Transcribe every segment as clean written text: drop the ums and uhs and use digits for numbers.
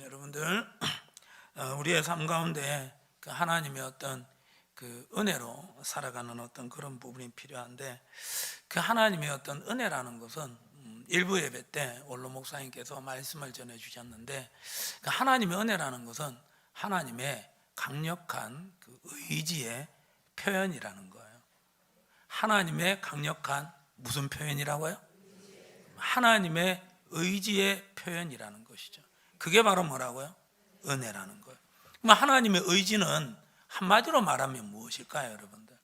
여러분들, 우리의 삶 가운데 그 하나님의 어떤 그 은혜로 살아가는 어떤 그런 부분이 필요한데, 그 하나님의 어떤 은혜라는 것은 일부 예배 때 원로 목사님께서 말씀을 전해 주셨는데, 그 하나님의 은혜라는 것은 하나님의 강력한 그 의지의 표현이라는 거예요. 하나님의 강력한 무슨 표현이라고요? 하나님의 의지의 표현이라는 것이죠. 그게 바로 뭐라고요? 은혜라는 거예요. 그럼 하나님의 의지는 한마디로 말하면 무엇일까요, 여러분들?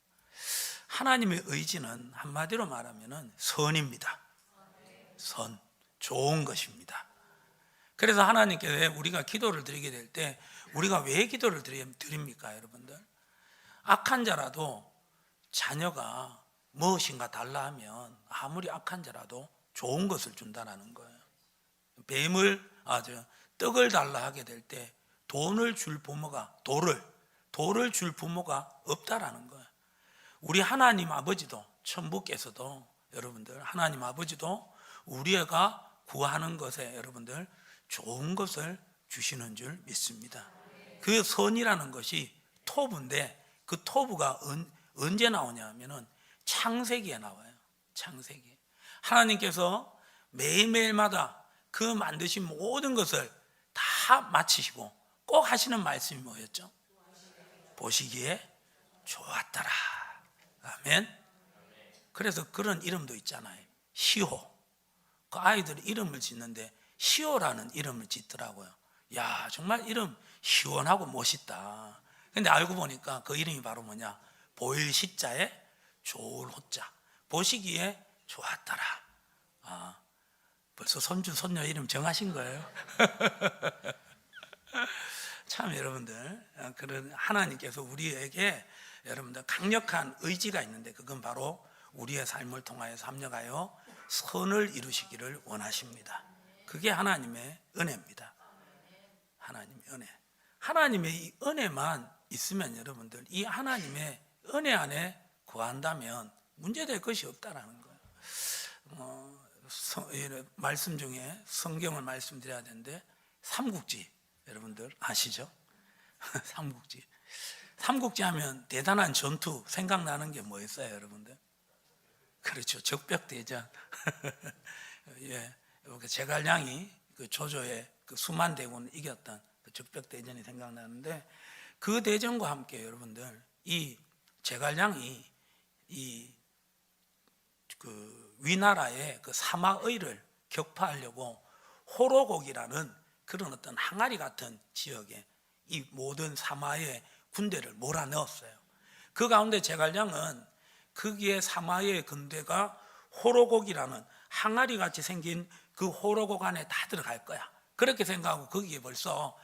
하나님의 의지는 한마디로 말하면 선입니다. 선, 좋은 것입니다. 그래서 하나님께 우리가 기도를 드리게 될 때 우리가 왜 기도를 드립니까, 여러분들? 악한 자라도 자녀가 무엇인가 달라 하면 아무리 악한 자라도 좋은 것을 준다는 거예요. 떡을 달라 하게 될 때 돈을 줄 부모가 돌을 줄 부모가 없다라는 거예요. 우리 하나님 아버지도, 천부께서도, 여러분들, 하나님 아버지도 우리가 구하는 것에 여러분들 좋은 것을 주시는 줄 믿습니다. 그 선이라는 것이 토부인데, 그 토부가 언제 나오냐 하면은 창세기에 나와요. 창세기. 하나님께서 매일매일마다 그 만드신 모든 것을 다 마치시고 꼭 하시는 말씀이 뭐였죠? 보시기에 좋았더라. 아멘. 그래서 그런 이름도 있잖아요. 시호. 그 아이들 이름을 짓는데 시호라는 이름을 짓더라고요. 야, 정말 이름 시원하고 멋있다. 근데 알고 보니까 그 이름이 바로 뭐냐? 보일 시자에 좋을 호자. 보시기에 좋았더라. 벌써 손주 손녀 이름 정하신 거예요? 참, 여러분들, 그런 하나님께서 우리에게 여러분들 강력한 의지가 있는데, 그건 바로 우리의 삶을 통하여 합력하여 선을 이루시기를 원하십니다. 그게 하나님의 은혜입니다. 하나님의 은혜. 하나님의 이 은혜만 있으면 여러분들, 이 하나님의 은혜 안에 거한다면 문제될 것이 없다라는 거예요. 말씀 중에 성경을 말씀드려야 되는데, 삼국지 여러분들 아시죠? 삼국지 하면 대단한 전투 생각나는 게 뭐였어요, 여러분들? 그렇죠, 적벽대전. 예, 제갈량이 그 조조의 그 수만 대군을 이겼던 그 적벽대전이 생각나는데, 그 대전과 함께 여러분들, 이 제갈량이 그 위나라의 그 사마의를 격파하려고 호로곡이라는 그런 어떤 항아리 같은 지역에 이 모든 사마의 군대를 몰아넣었어요. 그 가운데 제갈량은 거기에 사마의 군대가 호로곡이라는 항아리 같이 생긴 그 호로곡 안에 다 들어갈 거야, 그렇게 생각하고 거기에 벌써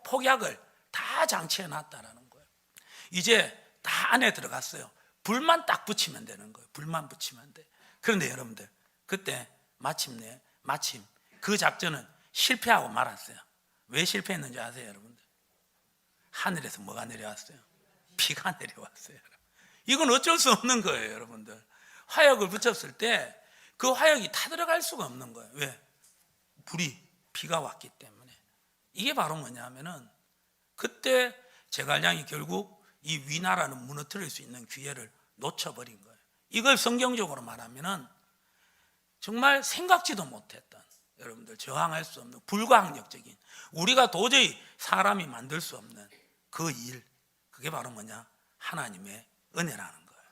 폭약을 다 장치해 놨다라는 거예요. 이제 다 안에 들어갔어요. 불만 딱 붙이면 되는 거예요. 불만 붙이면 돼. 그런데 여러분들, 그때 마침 그 작전은 실패하고 말았어요. 왜 실패했는지 아세요, 여러분들? 하늘에서 뭐가 내려왔어요? 비가 내려왔어요. 이건 어쩔 수 없는 거예요, 여러분들. 화약을 붙였을 때 그 화약이 다 들어갈 수가 없는 거예요. 왜? 비가 왔기 때문에. 이게 바로 뭐냐면은, 그때 제갈량이 결국 이 위나라는 무너뜨릴 수 있는 기회를 놓쳐버린 거예요. 이걸 성경적으로 말하면은 정말 생각지도 못했던, 여러분들, 저항할 수 없는 불가항력적인, 우리가 도저히 사람이 만들 수 없는 그 일, 그게 바로 뭐냐? 하나님의 은혜라는 거예요.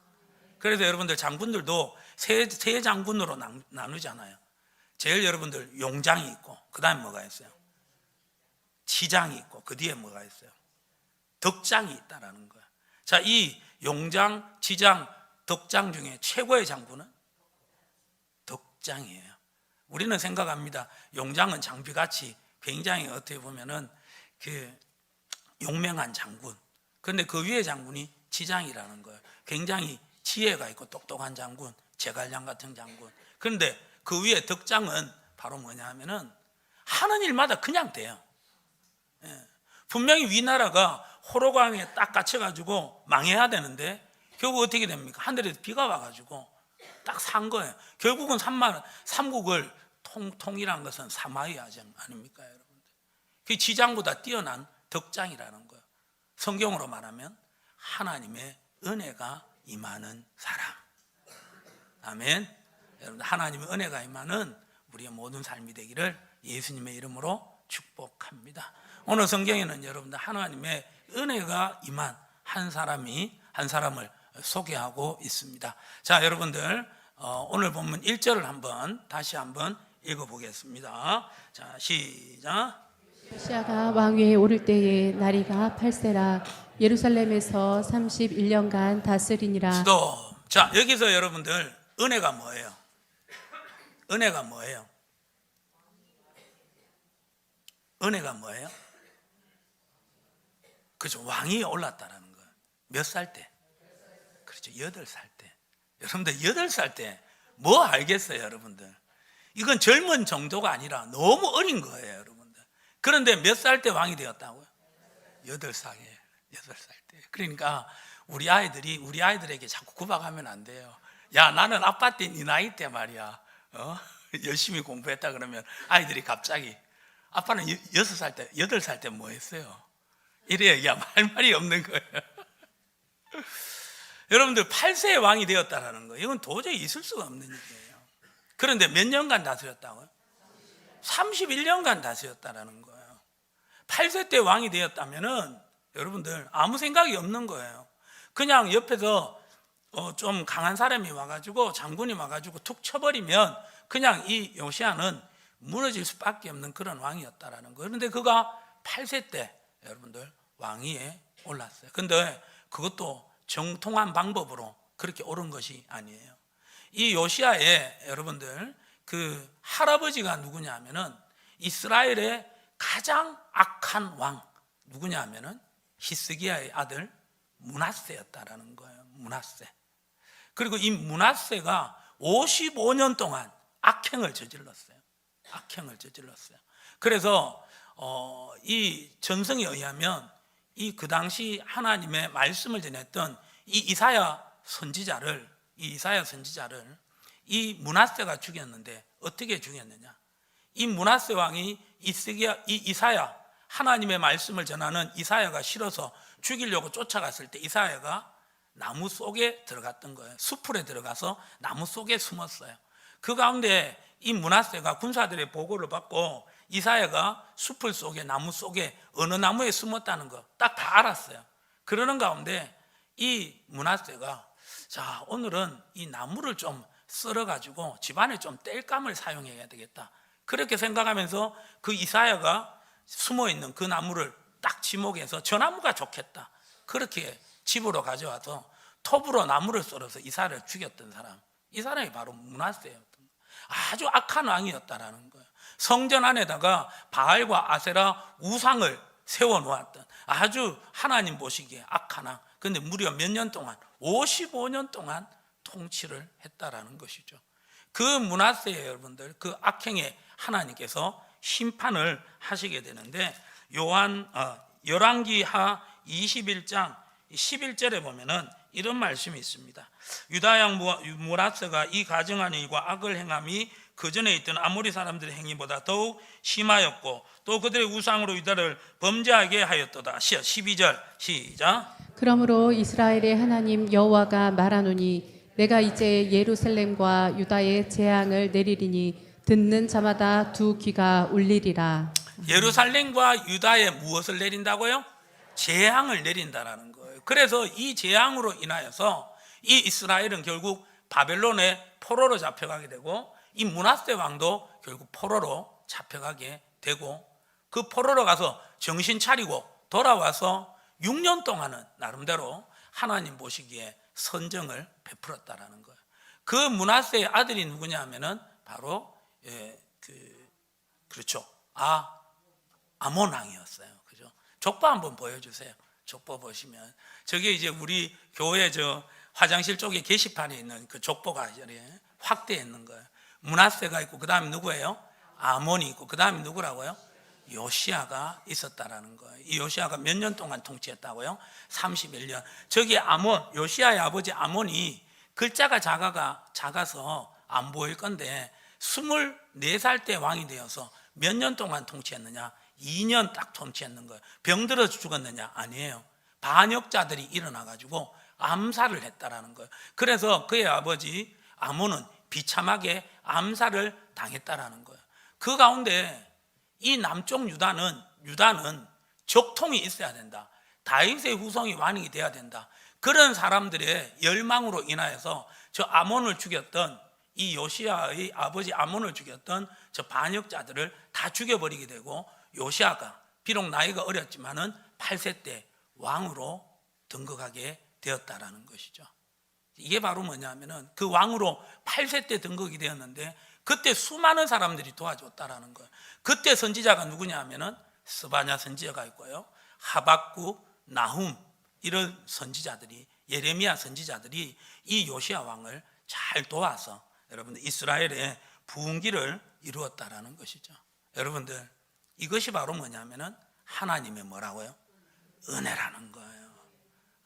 그래서 여러분들, 장군들도 세 장군으로 나누잖아요. 제일 여러분들 용장이 있고, 그 다음에 뭐가 있어요? 치장이 있고, 그 뒤에 뭐가 있어요? 덕장이 있다라는 거예요. 자, 이 용장, 치장, 덕장 중에 최고의 장군은 덕장이에요. 우리는 생각합니다. 용장은 장비같이 굉장히 어떻게 보면은 그 용맹한 장군. 그런데 그 위에 장군이 치장이라는 거예요. 굉장히 지혜가 있고 똑똑한 장군, 제갈량 같은 장군. 그런데 그 위에 덕장은 바로 뭐냐 하면은 하는 일마다 그냥 돼요. 예. 분명히 위나라가 호로강에 딱 갇혀가지고 망해야 되는데 결국 어떻게 됩니까? 하늘에서 비가 와가지고 딱 산 거예요. 결국은 삼국을 통일한 것은 사마의 아닙니까, 여러분들? 그 지장보다 뛰어난 덕장이라는 거예요. 성경으로 말하면 하나님의 은혜가 임하는 사람. 아멘. 여러분, 하나님의 은혜가 임하는 우리의 모든 삶이 되기를 예수님의 이름으로 축복합니다. 오늘 성경에는 여러분들 하나님의 은혜가 임한 한 사람을 소개하고 있습니다. 자, 여러분들 오늘 본문 1절을 다시 한번 읽어보겠습니다. 자, 시작. 요시야가 왕위에 오를 때에 나이가 8세라 예루살렘에서 31년간 다스리니라. 스톱. 자, 여기서 여러분들 은혜가 뭐예요? 은혜가 뭐예요? 은혜가 뭐예요? 그렇죠. 왕위에 올랐다라는 거예요. 몇 살 때? 그렇죠. 8살 때. 여러분들 8살 때 뭐 알겠어요, 여러분들? 이건 젊은 정도가 아니라 너무 어린 거예요, 여러분들. 그런데 몇 살 때 왕이 되었다고요? 8살이에요. 8살 때. 그러니까 우리 아이들에게 자꾸 구박하면 안 돼요. 야, 나는 아빠 때 네 나이 때 말이야. 열심히 공부했다 그러면 아이들이 갑자기 아빠는 6살 때, 8살 때 뭐 했어요? 이래야 야, 할 말이 없는 거예요. 여러분들 8세의 왕이 되었다라는 거예요. 이건 도저히 있을 수가 없는 일이에요. 그런데 몇 년간 다스렸다고요? 31년간 다스렸다라는 거예요. 8세 때 왕이 되었다면은 여러분들 아무 생각이 없는 거예요. 그냥 옆에서 좀 강한 사람이 와가지고 장군이 와가지고 툭 쳐버리면 그냥 이 요시야는 무너질 수밖에 없는 그런 왕이었다라는 거예요. 그런데 그가 8세 때 여러분들 왕위에 올랐어요. 근데 그것도 정통한 방법으로 그렇게 오른 것이 아니에요. 이 요시야의 여러분들 그 할아버지가 누구냐 하면은 이스라엘의 가장 악한 왕 누구냐 하면은 히스기야의 아들 므낫세였다라는 거예요. 므낫세. 그리고 이 므낫세가 55년 동안 악행을 저질렀어요. 그래서 이 전성에 의하면 그 당시 하나님의 말씀을 전했던 이 이사야 선지자를 이 므낫세가 죽였는데 어떻게 죽였느냐? 이 므낫세 왕이 이사야 하나님의 말씀을 전하는 이사야가 싫어서 죽이려고 쫓아갔을 때 이사야가 나무 속에 들어갔던 거예요. 수풀에 들어가서 나무 속에 숨었어요. 그 가운데 이 므낫세가 군사들의 보고를 받고 이사야가 수풀 속에 나무 속에 어느 나무에 숨었다는 거 딱 다 알았어요. 그러는 가운데 이 므낫세가 자, 오늘은 이 나무를 좀 썰어가지고 집안에 좀 땔감을 사용해야 되겠다. 그렇게 생각하면서 그 이사야가 숨어있는 그 나무를 딱 지목해서 저 나무가 좋겠다. 그렇게 집으로 가져와서 톱으로 나무를 썰어서 이사야를 죽였던 사람. 이 사람이 바로 므낫세였던 거예요. 아주 악한 왕이었다라는 거예요. 성전 안에다가 바알과 아세라 우상을 세워놓았던 아주 하나님 보시기에 악한 왕. 근데 무려 몇 년 동안 55년 동안 통치를 했다라는 것이죠. 그 므낫세의 여러분들 그 악행에 하나님께서 심판을 하시게 되는데 열왕기하 21장 11절에 보면은 이런 말씀이 있습니다. 유다 왕 므낫세가 이 가증한 일과 악을 행함이 그 전에 있던 아모리 사람들의 행위보다 더욱 심하였고 또 그들의 우상으로 유다를 범죄하게 하였도다. 12절 시작. 그러므로 이스라엘의 하나님 여호와가 말하노니 내가 이제 예루살렘과 유다에 재앙을 내리리니 듣는 자마다 두 귀가 울리리라. 예루살렘과 유다에 무엇을 내린다고요? 재앙을 내린다라는 거예요. 그래서 이 재앙으로 인하여서 이 이스라엘은 결국 바벨론의 포로로 잡혀가게 되고 이 므낫세 왕도 결국 포로로 잡혀가게 되고 그 포로로 가서 정신 차리고 돌아와서 6년 동안은 나름대로 하나님 보시기에 선정을 베풀었다라는 거예요. 그 므낫세의 아들이 누구냐 하면은 바로 그렇죠. 아몬 왕이었어요. 그죠? 족보 한번 보여주세요. 족보 보시면 저게 이제 우리 교회 저 화장실 쪽에 게시판에 있는 그 족보가 확대해 있는 거예요. 므낫세가 있고 그 다음에 누구예요? 아몬이 있고 그 다음에 누구라고요? 요시야가 있었다라는 거예요. 이 요시야가 몇 년 동안 통치했다고요? 31년. 저기 요시야의 아버지 아몬이 글자가 작아서 안 보일 건데 24살 때 왕이 되어서 몇 년 동안 통치했느냐? 2년 딱 통치했는 거예요. 병들어서 죽었느냐? 아니에요. 반역자들이 일어나가지고 암살을 했다라는 거예요. 그래서 그의 아버지 아몬은 비참하게 암살을 당했다라는 거예요. 그 가운데 이 남쪽 유다는 적통이 있어야 된다. 다윗의 후손이 왕이 돼야 된다. 그런 사람들의 열망으로 인하여서 저 아몬을 죽였던 이 요시야의 아버지 아몬을 죽였던 저 반역자들을 다 죽여버리게 되고, 요시야가 비록 나이가 어렸지만은 8세 때 왕으로 등극하게 되었다라는 것이죠. 이게 바로 뭐냐면은 그 왕으로 8세 때 등극이 되었는데 그때 수많은 사람들이 도와줬다라는 거예요. 그때 선지자가 누구냐 하면은 스바냐 선지자가 있고요, 하박국, 나훔 이런 선지자들이, 예레미야 선지자들이 이 요시야 왕을 잘 도와서 여러분들 이스라엘의 부흥기를 이루었다라는 것이죠. 여러분들 이것이 바로 뭐냐면은 하나님의 뭐라고요? 은혜라는 거예요.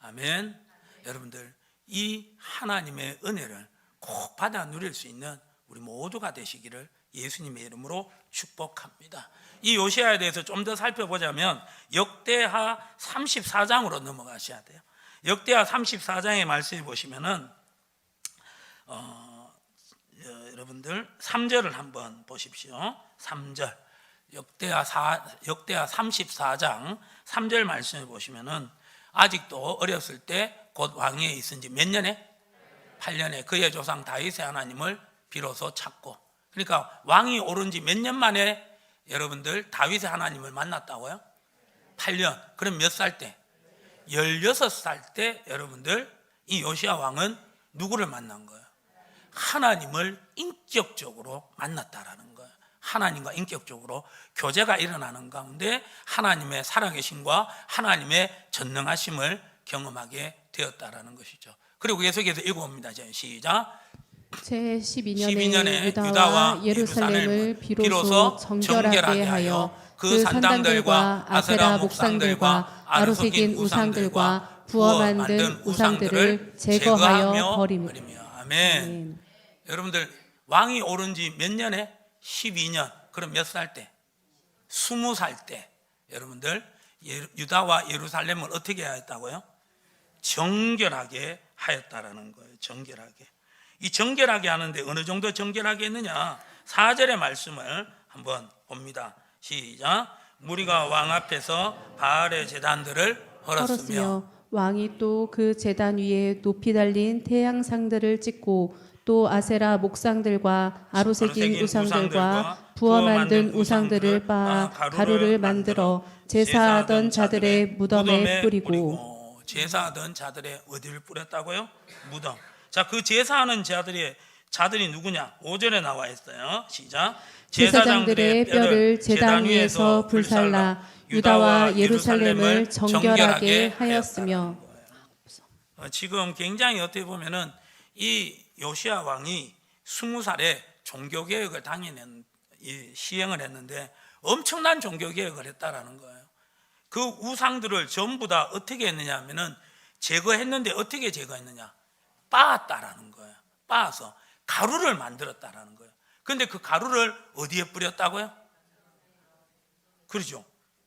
아멘. 여러분들 이 하나님의 은혜를 꼭 받아 누릴 수 있는 우리 모두가 되시기를 예수님의 이름으로 축복합니다. 이 요시야에 대해서 좀 더 살펴보자면 역대하 34장으로 넘어가셔야 돼요. 역대하 34장의 말씀을 보시면은 여러분들 3절을 한번 보십시오. 3절 역대하 34장 3절 말씀을 보시면은 아직도 어렸을 때 곧 왕위에 있은 지 몇 년에? 8년에 그의 조상 다윗의 하나님을 비로소 찾고, 그러니까 왕이 오른 지 몇 년 만에 여러분들 다윗의 하나님을 만났다고요? 8년. 그럼 몇 살 때? 16살 때 여러분들 이 요시야 왕은 누구를 만난 거예요? 하나님을 인격적으로 만났다라는 거예요. 하나님과 인격적으로 교제가 일어나는 가운데 하나님의 살아계심과 하나님의 전능하심을 경험하게 되었다라는 것이죠. 그리고 계속해서 읽어봅니다. 시작. 제 12년에 12년에 유다와 예루살렘을 비로소 정결하게 하여 그 산당들과 아세라 목상들과 아로새긴 우상들과 부어 만든 우상들을 제거하여 버리며. 아멘. 여러분들 왕이 오른 지 몇 년에? 12년. 그럼 몇 살 때? 20살 때 여러분들 유다와 예루살렘을 어떻게 하였다고요? 정결하게 하였다라는 거예요. 정결하게. 이 정결하게 하는데 어느 정도 정결하게 했느냐? 4절의 말씀을 한번 봅니다. 시작. 무리가 왕 앞에서 바알의 제단들을 헐었으며 왕이 또 그 제단 위에 높이 달린 태양상들을 찍고 또 아세라 목상들과 아로새긴 우상들과 부어 만든 우상들을 빻아 가루를 만들어 제사하던 자들의 무덤에 뿌리고. 제사하던 자들의 어디를 뿌렸다고요? 무덤. 자, 그 제사하는 자들이 누구냐? 5절에 나와 있어요. 시작. 제사장들의 뼈를 제단 위에서 불살라 유다와 예루살렘을 정결하게 하였으며. 지금 굉장히 어떻게 보면은 이 요시야 왕이 20살에 종교개혁을 시행을 했는데 엄청난 종교개혁을 했다라는 거예요. 그 우상들을 전부 다 어떻게 했느냐 하면은 제거했는데 어떻게 제거했느냐? 빻았다라는 거예요. 빻아서 가루를 만들었다라는 거예요. 그런데 그 가루를 어디에 뿌렸다고요? 그렇죠.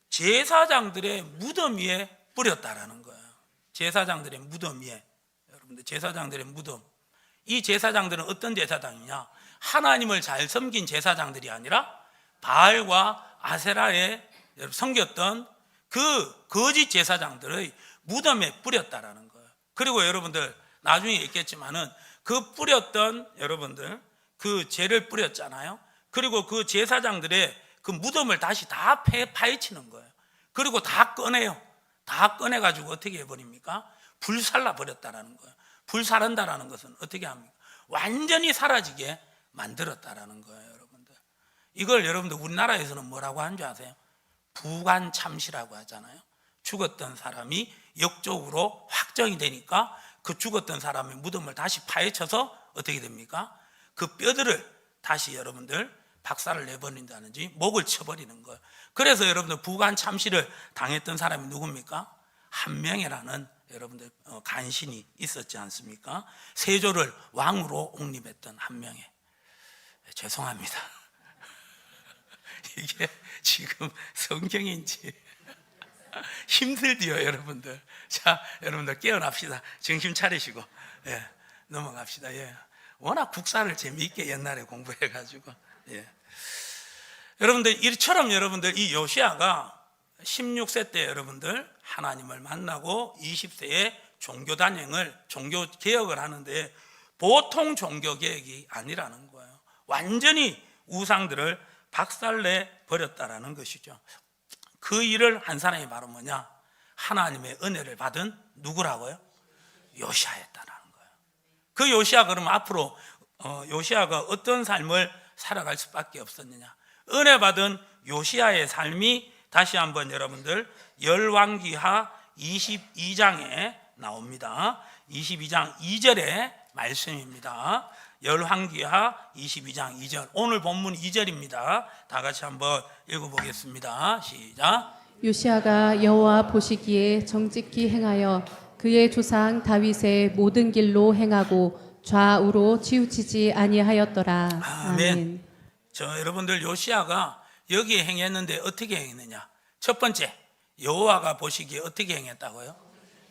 제사장들의 무덤 위에 뿌렸다라는 거예요. 제사장들의 무덤 위에. 여러분들 제사장들의 무덤. 이 제사장들은 어떤 제사장이냐? 하나님을 잘 섬긴 제사장들이 아니라 바알과 아세라에 섬겼던 그 거짓 제사장들의 무덤에 뿌렸다라는 거예요. 그리고 여러분들 나중에 있겠지만은 그 뿌렸던 여러분들 그 죄를 뿌렸잖아요. 그리고 그 제사장들의 그 무덤을 다시 다 파헤치는 거예요. 그리고 다 꺼내요. 다 꺼내가지고 어떻게 해버립니까? 불살라 버렸다라는 거예요. 불사른다라는 것은 어떻게 합니까? 완전히 사라지게 만들었다라는 거예요, 여러분들. 이걸 여러분들 우리나라에서는 뭐라고 하는 줄 아세요? 부관참시라고 하잖아요. 죽었던 사람이 역적으로 확정이 되니까 그 죽었던 사람의 무덤을 다시 파헤쳐서 어떻게 됩니까? 그 뼈들을 다시 여러분들 박살을 내버린다든지 목을 쳐버리는 거예요. 그래서 여러분들 부관참시를 당했던 사람이 누굽니까? 한명회라는 여러분들 간신이 있었지 않습니까? 세조를 왕으로 옹립했던 한명회. 죄송합니다. 이게 지금 성경인지 힘들디요, 여러분들. 자, 여러분들 깨어납시다. 정신 차리시고, 예, 넘어갑시다. 예. 워낙 국사를 재미있게 옛날에 공부해가지고, 예. 여러분들, 이처럼 여러분들 이 요시야가 16세 때 여러분들 하나님을 만나고 20세에 종교 단행을, 종교 개혁을 하는데 보통 종교 개혁이 아니라는 거예요. 완전히 우상들을 박살내 버렸다라는 것이죠. 그 일을 한 사람이 바로 뭐냐? 하나님의 은혜를 받은 누구라고요? 요시야였다라는 거예요. 그 요시야, 그러면 앞으로 요시야가 어떤 삶을 살아갈 수밖에 없었느냐? 은혜 받은 요시야의 삶이 다시 한번 여러분들 열왕기하 22장에 나옵니다. 22장 2절의 말씀입니다. 열왕기하 22장 2절, 오늘 본문 2절입니다. 다 같이 한번 읽어보겠습니다. 시작. 요시야가 여호와 보시기에 정직히 행하여 그의 조상 다윗의 모든 길로 행하고 좌우로 치우치지 아니하였더라. 아멘. 여러분들 요시야가 여기에 행했는데 어떻게 행했느냐? 첫 번째, 여호와가 보시기에 어떻게 행했다고요?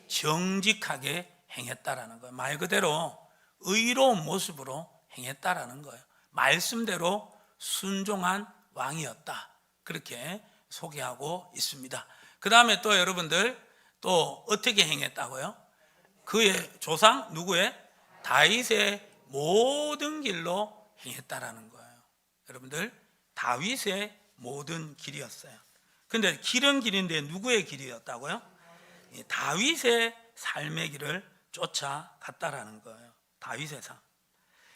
정직하게 행했다라는 거예요. 말 그대로 의로운 모습으로 행했다라는 거예요. 말씀대로 순종한 왕이었다, 그렇게 소개하고 있습니다. 그 다음에 또 여러분들 또 어떻게 행했다고요? 그의 조상 누구의? 다윗의 모든 길로 행했다라는 거예요. 여러분들 다윗의 모든 길이었어요. 근데 길은 길인데 누구의 길이었다고요? 다윗의 삶의 길을 쫓아갔다라는 거예요. 다윗의 삶.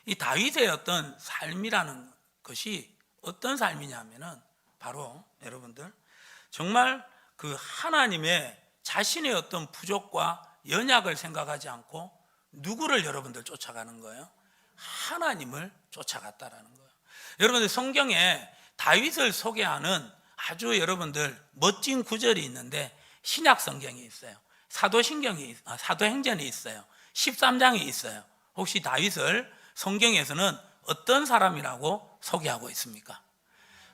이 다윗의 어떤 삶이라는 것이 어떤 삶이냐면은 바로 여러분들 정말 그 하나님의 자신의 어떤 부족과 연약을 생각하지 않고 누구를 여러분들 쫓아가는 거예요? 하나님을 쫓아갔다라는 거예요. 여러분들 성경에 다윗을 소개하는 아주 여러분들 멋진 구절이 있는데 신약 성경이 있어요. 사도행전이 있어요. 13장이 있어요. 혹시 다윗을 성경에서는 어떤 사람이라고 소개하고 있습니까?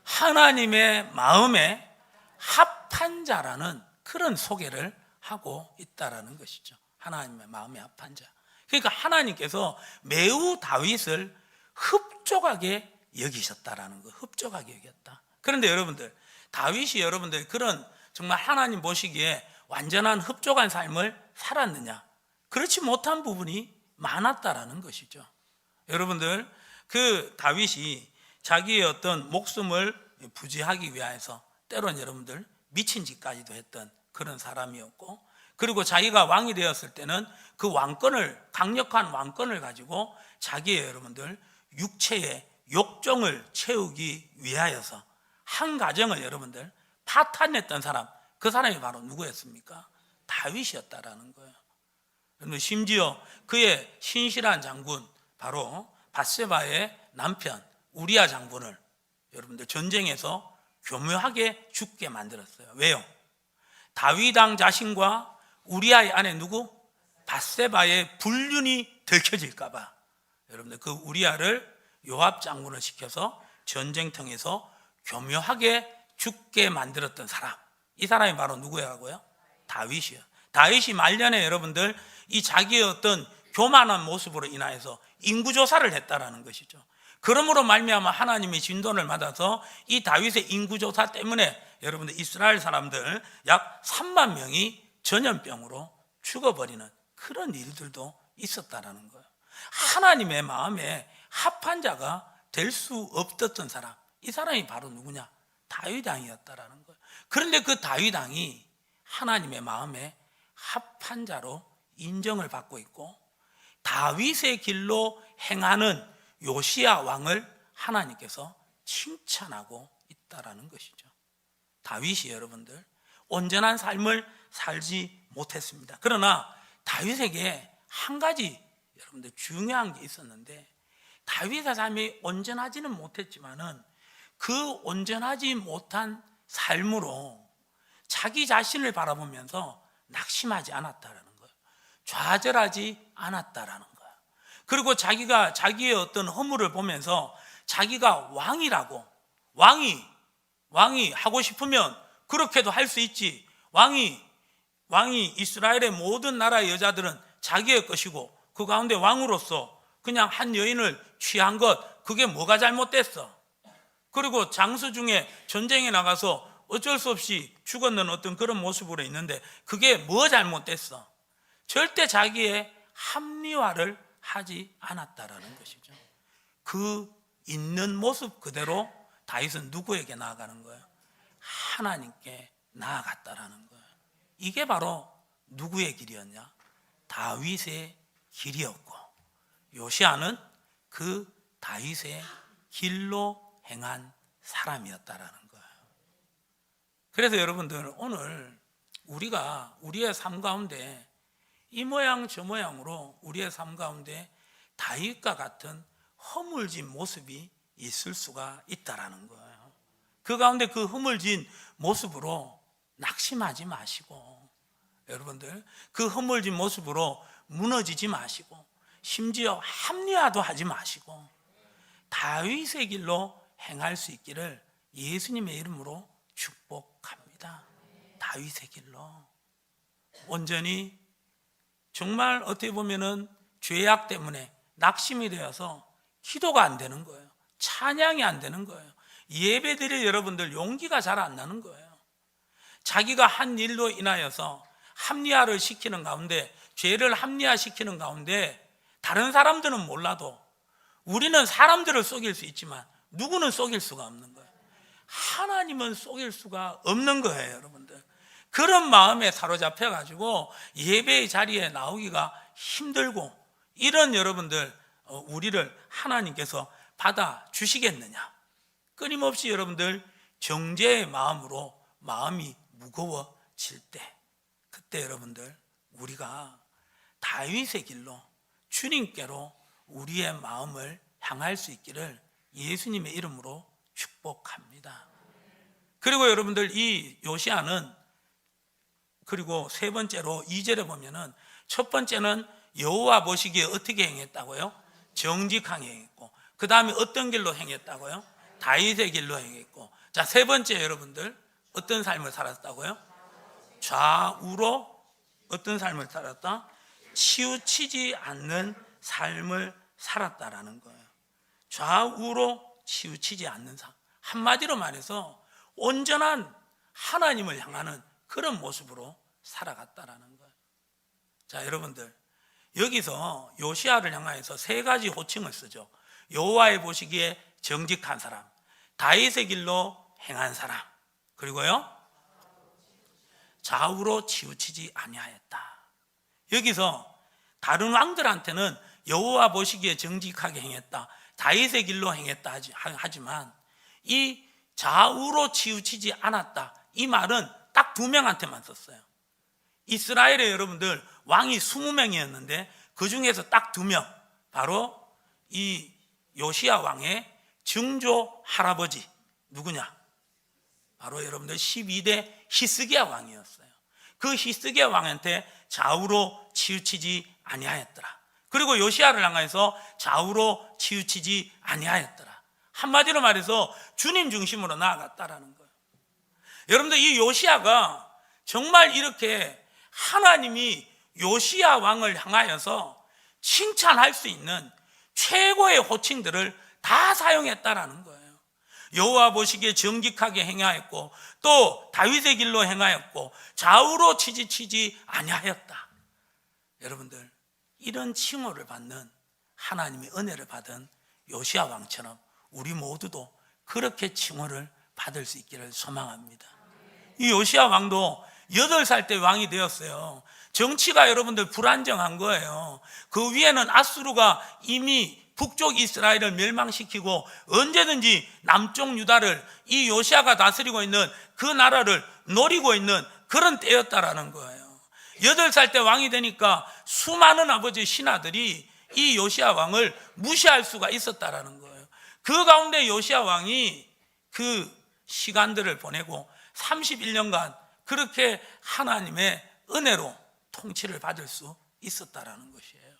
하나님의 마음에 합한 자라는 그런 소개를 하고 있다라는 것이죠. 하나님의 마음에 합한 자. 그러니까 하나님께서 매우 다윗을 흡족하게 여기셨다라는 거. 흡족하게 여겼다. 그런데 여러분들 다윗이 여러분들 그런 정말 하나님 보시기에 완전한 흡족한 삶을 살았느냐? 그렇지 못한 부분이 많았다라는 것이죠. 여러분들 그 다윗이 자기의 어떤 목숨을 부지하기 위해서 때론 여러분들 미친 짓까지도 했던 그런 사람이었고, 그리고 자기가 왕이 되었을 때는 그 왕권을, 강력한 왕권을 가지고 자기의 여러분들 육체의 욕정을 채우기 위하여서 한 가정을 여러분들 파탄냈던 사람, 그 사람이 바로 누구였습니까? 다윗이었다라는 거예요. 심지어 그의 신실한 장군 바로 밧세바의 남편 우리아 장군을 여러분들 전쟁에서 교묘하게 죽게 만들었어요. 왜요? 다윗 왕 자신과 우리아의 아내 누구? 밧세바의 불륜이 들켜질까 봐 여러분들 그 우리아를 요압 장군을 시켜서 전쟁터에서 교묘하게 죽게 만들었던 사람, 이 사람이 바로 누구야고요? 다윗이요. 다윗이 말년에 여러분들 이 자기의 어떤 교만한 모습으로 인하여서 인구조사를 했다라는 것이죠. 그러므로 말미암아 하나님의 진돈을 받아서 이 다윗의 인구조사 때문에 여러분들 이스라엘 사람들 약 3만 명이 전염병으로 죽어버리는 그런 일들도 있었다라는 거예요. 하나님의 마음에 합한 자가 될 수 없었던 사람, 이 사람이 바로 누구냐? 다윗 왕이었다라는 거예요. 그런데 그 다윗 왕이 하나님의 마음에 합한 자로 인정을 받고 있고, 다윗의 길로 행하는 요시야 왕을 하나님께서 칭찬하고 있다라는 것이죠. 다윗이 여러분들 온전한 삶을 살지 못했습니다. 그러나 다윗에게 한 가지 여러분들 중요한 게 있었는데, 다윗의 삶이 온전하지는 못했지만은 그 온전하지 못한 삶으로 자기 자신을 바라보면서 낙심하지 않았다라는 거예요. 좌절하지 않았다라는 거예요. 그리고 자기가 자기의 어떤 허물을 보면서 자기가 왕이라고, 왕이 왕이 하고 싶으면 그렇게도 할 수 있지. 왕이 이스라엘의 모든 나라의 여자들은 자기의 것이고 그 가운데 왕으로서 그냥 한 여인을 취한 것, 그게 뭐가 잘못됐어? 그리고 장수 중에 전쟁에 나가서 어쩔 수 없이 죽었는 어떤 그런 모습으로 있는데 그게 뭐 잘못됐어? 절대 자기의 합리화를 하지 않았다라는 것이죠. 그 있는 모습 그대로 다윗은 누구에게 나아가는 거예요? 하나님께 나아갔다라는 거예요. 이게 바로 누구의 길이었냐? 다윗의 길이었고, 요시아는 그 다윗의 길로 행한 사람이었다라는 거예요. 그래서 여러분들, 오늘 우리가 우리의 삶 가운데 이 모양 저 모양으로 우리의 삶 가운데 다윗과 같은 허물진 모습이 있을 수가 있다라는 거예요. 그 가운데 그 허물진 모습으로 낙심하지 마시고, 여러분들 그 허물진 모습으로 무너지지 마시고, 심지어 합리화도 하지 마시고 다윗의 길로 행할 수 있기를 예수님의 이름으로 축복합니다. 다윗의 길로 온전히, 정말 어떻게 보면은 죄악 때문에 낙심이 되어서 기도가 안 되는 거예요. 찬양이 안 되는 거예요. 예배드릴 여러분들 용기가 잘 안 나는 거예요. 자기가 한 일로 인하여서 합리화를 시키는 가운데, 죄를 합리화시키는 가운데 다른 사람들은 몰라도 우리는 사람들을 속일 수 있지만 누구는 속일 수가 없는 거예요. 하나님은 속일 수가 없는 거예요, 여러분들. 그런 마음에 사로잡혀 가지고 예배의 자리에 나오기가 힘들고, 이런 여러분들, 우리를 하나님께서 받아 주시겠느냐? 끊임없이 여러분들 정죄의 마음으로 마음이 무거워질 때, 그때 여러분들 우리가 다윗의 길로 주님께로 우리의 마음을 향할 수 있기를 예수님의 이름으로 축복합니다. 그리고 여러분들, 이 요시아는, 그리고 세 번째로 2절에 보면은, 첫 번째는 여호와 보시기에 어떻게 행했다고요? 정직하게 행했고, 그 다음에 어떤 길로 행했다고요? 다윗의 길로 행했고, 자, 세 번째 여러분들 어떤 삶을 살았다고요? 좌우로 어떤 삶을 살았다? 치우치지 않는 삶을 살았다라는 거예요. 좌우로 치우치지 않는 삶. 한마디로 말해서 온전한 하나님을 향하는 그런 모습으로 살아갔다라는 거예요. 자, 여러분들, 여기서 요시아를 향하여서 세 가지 호칭을 쓰죠. 여호와의 보시기에 정직한 사람, 다윗의 길로 행한 사람, 그리고요 좌우로 치우치지 아니하였다. 여기서 다른 왕들한테는 여호와 보시기에 정직하게 행했다, 다윗의 길로 행했다 하지만, 이 좌우로 치우치지 않았다, 이 말은 딱 두 명한테만 썼어요. 이스라엘의 여러분들 왕이 20명이었는데 그 중에서 딱 2명, 바로 이 요시아 왕의 증조 할아버지 누구냐? 바로 여러분들 12대 히스기야 왕이었어요. 그 히스기야 왕한테 좌우로 치우치지 아니하였더라. 그리고 요시아를 향해서 좌우로 치우치지 아니하였더라. 한마디로 말해서 주님 중심으로 나아갔다라는 거예요. 여러분들, 이 요시아가 정말 이렇게 하나님이 요시아 왕을 향하여서 칭찬할 수 있는 최고의 호칭들을 다 사용했다라는 거예요. 여호와 보시기에 정직하게 행하였고, 또 다윗의 길로 행하였고, 좌우로 치지 아니하였다. 여러분들, 이런 칭호를 받는, 하나님의 은혜를 받은 요시아 왕처럼 우리 모두도 그렇게 칭호를 받을 수 있기를 소망합니다. 이 요시아 왕도 8살 때 왕이 되었어요. 정치가 여러분들 불안정한 거예요. 그 위에는 아수르가 이미 북쪽 이스라엘을 멸망시키고 언제든지 남쪽 유다를, 이 요시아가 다스리고 있는 그 나라를 노리고 있는 그런 때였다라는 거예요. 8살 때 왕이 되니까 수많은 아버지 신하들이 이 요시아 왕을 무시할 수가 있었다라는 거예요. 그 가운데 요시아 왕이 그 시간들을 보내고 31년간 그렇게 하나님의 은혜로 통치를 받을 수 있었다라는 것이에요.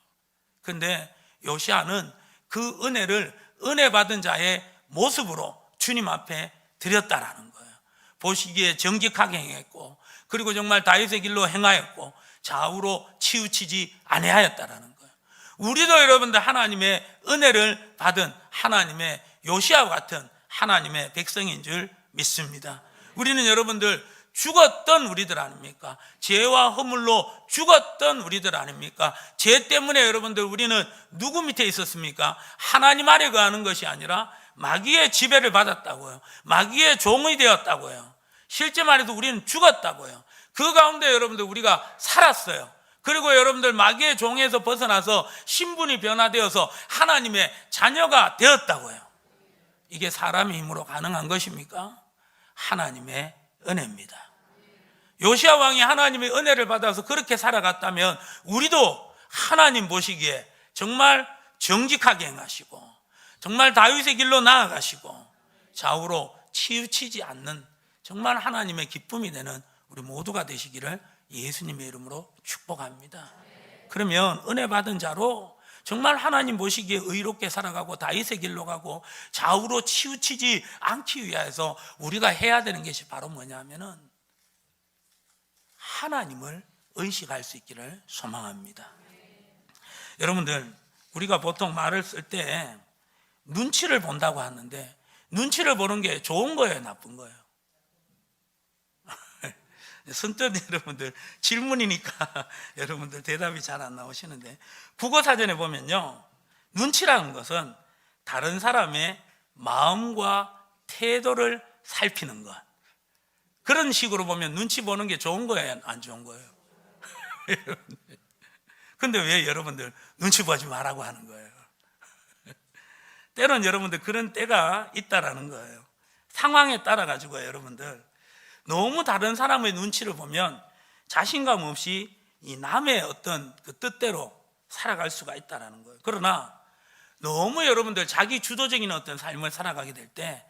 그런데 요시아는 그 은혜를 은혜 받은 자의 모습으로 주님 앞에 드렸다라는 거예요. 보시기에 정직하게 행했고, 그리고 정말 다윗의 길로 행하였고, 좌우로 치우치지 아니하였다라는 거예요. 우리도 여러분들 하나님의 은혜를 받은 하나님의 요시아와 같은 하나님의 백성인 줄 믿습니다. 우리는 여러분들 죽었던 우리들 아닙니까? 죄와 허물로 죽었던 우리들 아닙니까? 죄 때문에 여러분들 우리는 누구 밑에 있었습니까? 하나님 아래 거하는 것이 아니라 마귀의 지배를 받았다고요. 마귀의 종이 되었다고요. 실제 말해도 우리는 죽었다고요. 그 가운데 여러분들 우리가 살았어요. 그리고 여러분들 마귀의 종에서 벗어나서 신분이 변화되어서 하나님의 자녀가 되었다고요. 이게 사람의 힘으로 가능한 것입니까? 하나님의 은혜입니다. 요시아 왕이 하나님의 은혜를 받아서 그렇게 살아갔다면 우리도 하나님 보시기에 정말 정직하게 행하시고, 정말 다윗의 길로 나아가시고, 좌우로 치우치지 않는 정말 하나님의 기쁨이 되는 우리 모두가 되시기를 예수님의 이름으로 축복합니다. 그러면 은혜 받은 자로 정말 하나님 보시기에 의롭게 살아가고 다윗의 길로 가고 좌우로 치우치지 않기 위해서 우리가 해야 되는 것이 바로 뭐냐면은 하나님을 의식할 수 있기를 소망합니다. 여러분들, 우리가 보통 말을 쓸 때 눈치를 본다고 하는데 눈치를 보는 게 좋은 거예요, 나쁜 거예요? 선뜻 여러분들 질문이니까 여러분들 대답이 잘 안 나오시는데, 국어사전에 보면요, 눈치라는 것은 다른 사람의 마음과 태도를 살피는 것, 그런 식으로 보면 눈치 보는 게 좋은 거예요, 안 좋은 거예요? 근데 왜 여러분들 눈치 보지 말라고 하는 거예요? 때론 여러분들 그런 때가 있다라는 거예요. 상황에 따라 가지고 여러분들 너무 다른 사람의 눈치를 보면 자신감 없이 이 남의 어떤 그 뜻대로 살아갈 수가 있다라는 거예요. 그러나 너무 여러분들 자기 주도적인 어떤 삶을 살아가게 될 때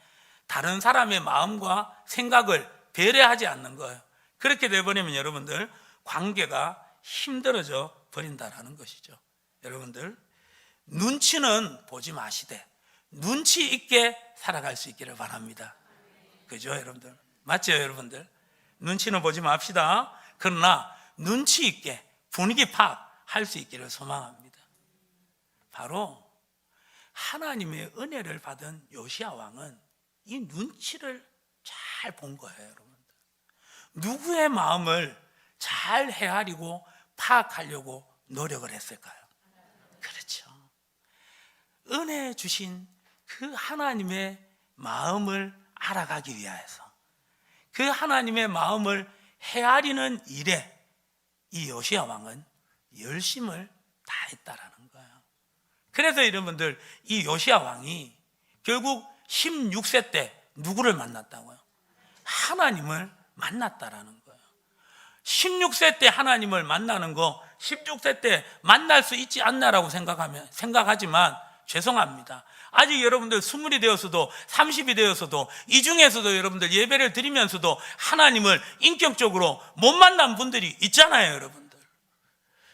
다른 사람의 마음과 생각을 배려하지 않는 거예요. 그렇게 돼버리면 여러분들 관계가 힘들어져 버린다라는 것이죠. 여러분들 눈치는 보지 마시되 눈치 있게 살아갈 수 있기를 바랍니다. 그죠, 여러분들? 맞죠, 여러분들? 눈치는 보지 맙시다. 그러나 눈치 있게 분위기 파악할 수 있기를 소망합니다. 바로 하나님의 은혜를 받은 요시아 왕은 이 눈치를 잘 본 거예요, 여러분들. 누구의 마음을 잘 헤아리고 파악하려고 노력을 했을까요? 그렇죠. 은혜 주신 그 하나님의 마음을 알아가기 위해서 그 하나님의 마음을 헤아리는 일에 이 요시아 왕은 열심을 다했다라는 거예요. 그래서 여러분들 이 요시아 왕이 결국 16세 때 누구를 만났다고요? 하나님을 만났다라는 거예요. 16세 때 하나님을 만나는 거 16세 때 만날 수 있지 않나라고 생각하지만 죄송합니다. 아직 여러분들 20이 되었어도 30이 되었어도 이 중에서도 여러분들 예배를 드리면서도 하나님을 인격적으로 못 만난 분들이 있잖아요, 여러분들.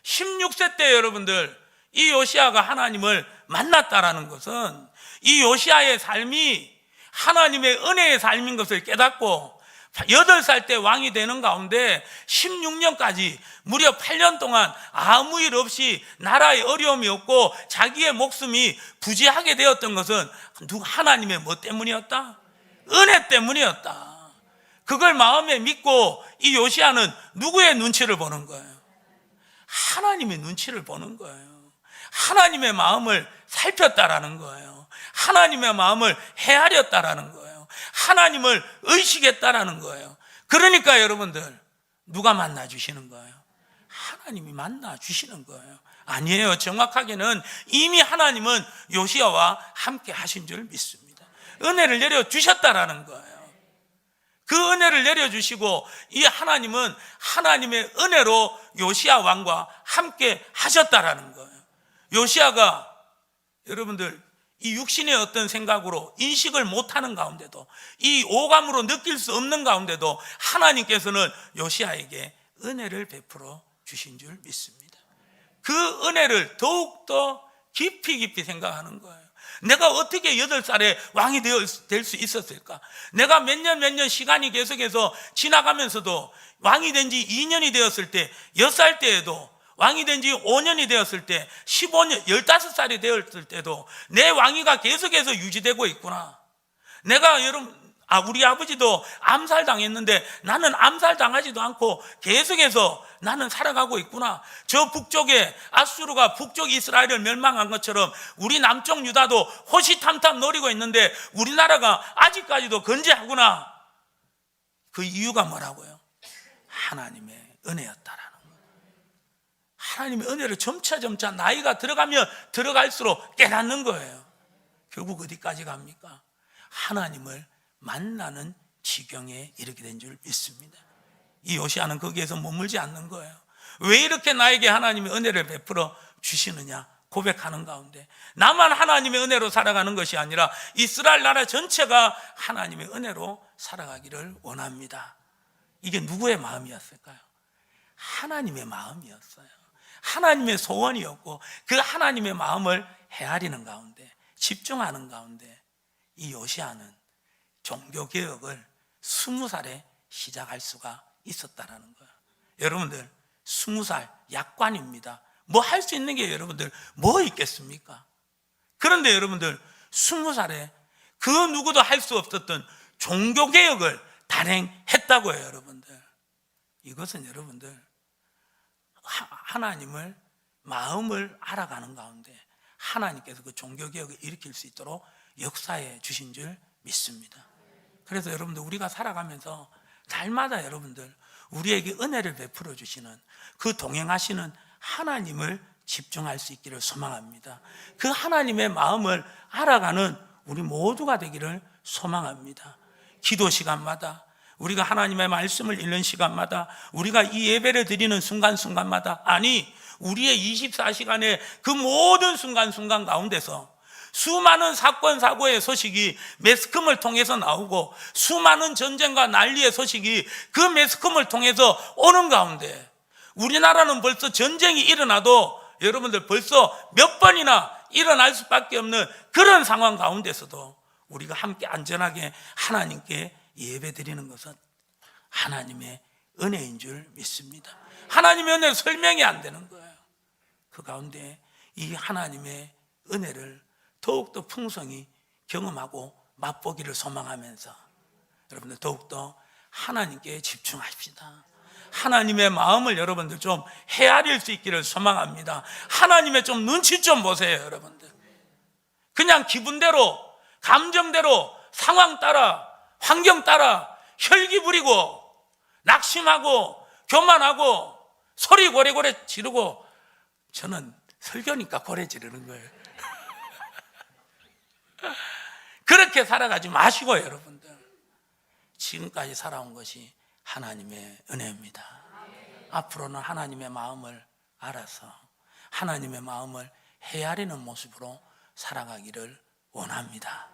16세 때 여러분들 이 요시아가 하나님을 만났다라는 것은 이 요시아의 삶이 하나님의 은혜의 삶인 것을 깨닫고 8살 때 왕이 되는 가운데 16년까지 무려 8년 동안 아무 일 없이 나라에 어려움이 없고 자기의 목숨이 부재하게 되었던 것은 하나님의 뭐 때문이었다? 은혜 때문이었다. 그걸 마음에 믿고 이 요시아는 누구의 눈치를 보는 거예요? 하나님의 눈치를 보는 거예요. 하나님의 마음을 살폈다라는 거예요. 하나님의 마음을 헤아렸다라는 거예요. 하나님을 의식했다라는 거예요. 그러니까 여러분들 누가 만나주시는 거예요? 하나님이 만나주시는 거예요. 아니에요. 정확하게는 이미 하나님은 요시아와 함께 하신 줄 믿습니다. 은혜를 내려주셨다라는 거예요. 그 은혜를 내려주시고 이 하나님은 하나님의 은혜로 요시아 왕과 함께 하셨다라는 거예요. 요시아가 여러분들 이 육신의 어떤 생각으로 인식을 못하는 가운데도 이 오감으로 느낄 수 없는 가운데도 하나님께서는 요시아에게 은혜를 베풀어 주신 줄 믿습니다. 그 은혜를 더욱더 깊이 생각하는 거예요. 내가 어떻게 8살에 왕이 될 수 있었을까? 내가 몇 년 시간이 계속해서 지나가면서도 왕이 된 지 2년이 되었을 때, 6살 때에도, 왕이 된 지 5년이 되었을 때, 15년, 15살이 되었을 때도 내 왕위가 계속해서 유지되고 있구나. 내가 우리 아버지도 암살당했는데 나는 암살당하지도 않고 계속해서 나는 살아가고 있구나. 저 북쪽에 아수르가 북쪽 이스라엘을 멸망한 것처럼 우리 남쪽 유다도 호시탐탐 노리고 있는데 우리나라가 아직까지도 건재하구나. 그 이유가 뭐라고요? 하나님의 은혜였다라는 거예요. 하나님의 은혜를 점차 나이가 들어가면 들어갈수록 깨닫는 거예요. 결국 어디까지 갑니까? 하나님을 만나는 지경에 이르게 된 줄 믿습니다. 이 요시아는 거기에서 머물지 않는 거예요. 왜 이렇게 나에게 하나님의 은혜를 베풀어 주시느냐 고백하는 가운데, 나만 하나님의 은혜로 살아가는 것이 아니라 이스라엘 나라 전체가 하나님의 은혜로 살아가기를 원합니다. 이게 누구의 마음이었을까요? 하나님의 마음이었어요. 하나님의 소원이었고, 그 하나님의 마음을 헤아리는 가운데, 집중하는 가운데 이 요시아는 종교개혁을 20살에 시작할 수가 있었다라는 거예요. 여러분들 20살 약관입니다. 뭐 할 수 있는 게 여러분들 뭐 있겠습니까? 그런데 여러분들 20살에 그 누구도 할 수 없었던 종교개혁을 단행했다고 해요. 여러분들, 이것은 여러분들 하나님을 마음을 알아가는 가운데 하나님께서 그 종교개혁을 일으킬 수 있도록 역사해 주신 줄 믿습니다. 그래서 여러분들 우리가 살아가면서 날마다 여러분들 우리에게 은혜를 베풀어 주시는 그 동행하시는 하나님을 집중할 수 있기를 소망합니다. 그 하나님의 마음을 알아가는 우리 모두가 되기를 소망합니다. 기도 시간마다, 우리가 하나님의 말씀을 읽는 시간마다, 우리가 이 예배를 드리는 순간순간마다, 아니 우리의 24시간의 그 모든 순간순간 가운데서 수많은 사건 사고의 소식이 매스컴을 통해서 나오고, 수많은 전쟁과 난리의 소식이 그 매스컴을 통해서 오는 가운데, 우리나라는 벌써 전쟁이 일어나도 여러분들 벌써 몇 번이나 일어날 수밖에 없는 그런 상황 가운데서도 우리가 함께 안전하게 하나님께 예배드리는 것은 하나님의 은혜인 줄 믿습니다. 하나님의 은혜는 설명이 안 되는 거예요. 그 가운데 이 하나님의 은혜를 더욱더 풍성히 경험하고 맛보기를 소망하면서 여러분들 더욱더 하나님께 집중합시다. 하나님의 마음을 여러분들 좀 헤아릴 수 있기를 소망합니다. 하나님의 좀 눈치 좀 보세요. 여러분들 그냥 기분대로, 감정대로, 상황 따라, 환경 따라 혈기 부리고 낙심하고 교만하고 소리 고래고래 지르고, 저는 설교니까 고래 지르는 거예요. 그렇게 살아가지 마시고 여러분들 지금까지 살아온 것이 하나님의 은혜입니다. 앞으로는 하나님의 마음을 알아서 하나님의 마음을 헤아리는 모습으로 살아가기를 원합니다.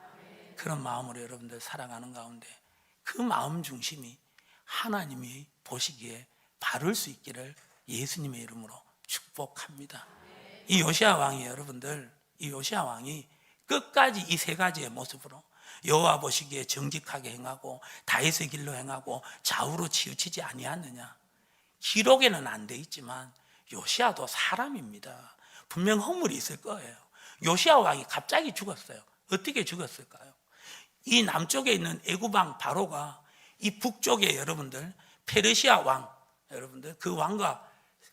그런 마음으로 여러분들 살아가는 가운데 그 마음 중심이 하나님이 보시기에 바를 수 있기를 예수님의 이름으로 축복합니다. 이 요시아 왕이 여러분들, 이 요시아 왕이 끝까지 이 세 가지의 모습으로 여호와 보시기에 정직하게 행하고 다윗의 길로 행하고 좌우로 치우치지 아니하느냐. 기록에는 안 돼 있지만 요시아도 사람입니다. 분명 허물이 있을 거예요. 요시아 왕이 갑자기 죽었어요. 어떻게 죽었을까요? 이 남쪽에 있는 애굽왕 바로가 이 북쪽에 여러분들 페르시아 왕, 여러분들 그 왕과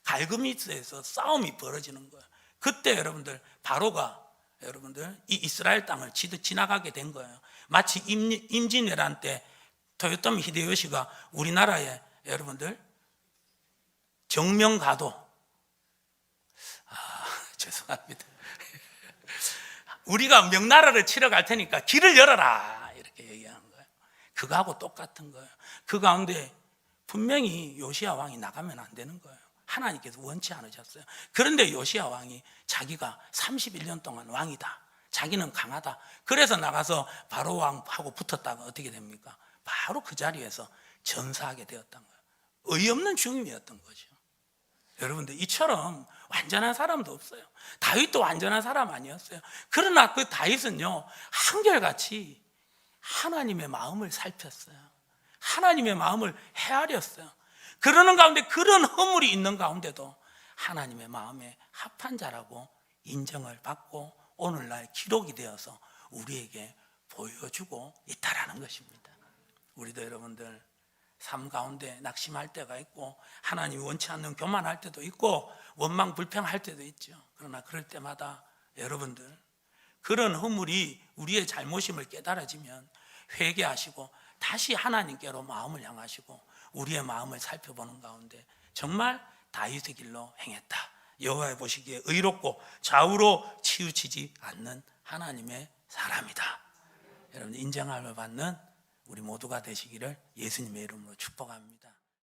갈그미스에서 싸움이 벌어지는 거예요. 그때 여러분들 바로가 여러분들 이 이스라엘 땅을 지나가게 된 거예요. 마치 임진왜란 때 토요토미 히데요시가 우리나라에 여러분들 정명가도, 죄송합니다. 우리가 명나라를 치러 갈 테니까 길을 열어라 이렇게 얘기하는 거예요. 그거하고 똑같은 거예요. 그 가운데 분명히 요시아 왕이 나가면 안 되는 거예요. 하나님께서 원치 않으셨어요. 그런데 요시아 왕이 자기가 31년 동안 왕이다, 자기는 강하다, 그래서 나가서 바로 왕하고 붙었다가 어떻게 됩니까? 바로 그 자리에서 전사하게 되었던 거예요. 어이없는 죽음이었던 거죠. 여러분들 이처럼 완전한 사람도 없어요. 다윗도 완전한 사람 아니었어요. 그러나 그 다윗은요, 한결같이 하나님의 마음을 살폈어요. 하나님의 마음을 헤아렸어요. 그러는 가운데, 그런 허물이 있는 가운데도 하나님의 마음에 합한 자라고 인정을 받고 오늘날 기록이 되어서 우리에게 보여주고 있다라는 것입니다. 우리도 여러분들 삶 가운데 낙심할 때가 있고, 하나님이 원치 않는 교만할 때도 있고, 원망 불평할 때도 있죠. 그러나 그럴 때마다 여러분들, 그런 허물이 우리의 잘못임을 깨달아지면 회개하시고 다시 하나님께로 마음을 향하시고 우리의 마음을 살펴보는 가운데 정말 다윗의 길로 행했다, 여호와의 보시기에 의롭고 좌우로 치우치지 않는 하나님의 사람이다, 여러분 인정함을 받는 우리 모두가 되시기를 예수님의 이름으로 축복합니다.